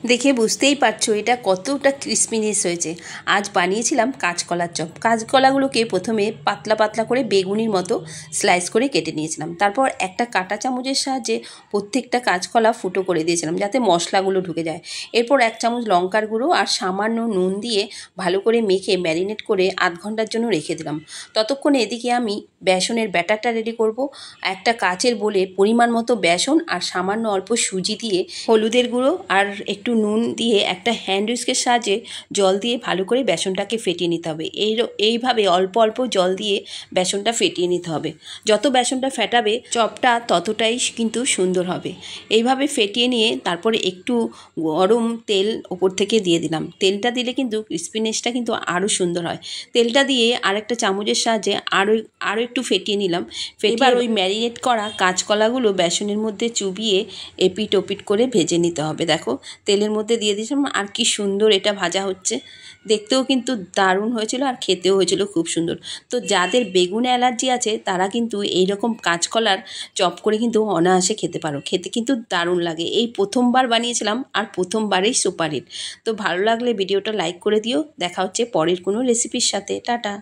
দেখে বুঝতেই পারছো এটা কতটা ক্রিসপিনেস হয়েছে। আজ বানিয়েছিলাম কাঁচকলার চপ। কাঁচকলাগুলোকে প্রথমে পাতলা পাতলা করে বেগুনির মতো স্লাইস করে কেটে নিয়েছিলাম। তারপর একটা কাঁটা চামচের সাহায্যে প্রত্যেকটা কাঁচকলা ফুটো করে দিয়েছিলাম যাতে মশলাগুলো ঢুকে যায়। এরপর 1 চামচ লঙ্কার গুঁড়ো আর সামান্য নুন দিয়ে ভালো করে মেখে ম্যারিনেট করে আধ ঘন্টার জন্য রেখে দিলাম। ততক্ষণে এদিকে আমি বেসনের ব্যাটারটা রেডি করব। একটা কাচের বোলে পরিমাণ মতো বেসন আর সামান্য অল্প সুজি দিয়ে হলুদের গুঁড়ো আর একটু নুন দিয়ে একটা হ্যান্ড উইস্কের সাহায্যে জল দিয়ে ভালো করে বেসনটাকে ফেটিয়ে নিতে হবে। এইভাবে অল্প অল্প জল দিয়ে বেসনটা ফেটিয়ে নিতে হবে। যত বেসনটা ফেটাবে চপটা ততটাই কিন্তু সুন্দর হবে। এইভাবে ফেটিয়ে নিয়ে তারপরে একটু গরম তেল ওপর থেকে দিয়ে দিলাম। তেলটা দিলে কিন্তু ক্রিসপিনেসটা কিন্তু আরও সুন্দর হয়। তেলটা দিয়ে আরেকটা চামচের সাহায্যে আরও একটু ফেটিয়ে নিলাম। এবার ওই ম্যারিনেট করা কাঁচকলাগুলো বেসনের মধ্যে চুবিয়ে এপিট ওপিট করে ভেজে নিতে হবে। দেখো তেলের মধ্যে দিয়ে দিয়েছিলাম আর কি সুন্দর এটা ভাজা হচ্ছে। দেখতেও কিন্তু দারুণ হয়েছিল আর খেতেও হয়েছিল খুব সুন্দর। তো যাদের বেগুন অ্যালার্জি আছে তারা কিন্তু এইরকম কাঁচকলার চপ করে কিন্তু অনায়াসে খেতে পারো। খেতে কিন্তু দারুণ লাগে। এই প্রথমবার বানিয়েছিলাম আর প্রথমবারেই সুপারহিট। তো ভালো লাগলে ভিডিওটা লাইক করে দিও। দেখা হচ্ছে পরের কোনো রেসিপির সাথে। টাটা।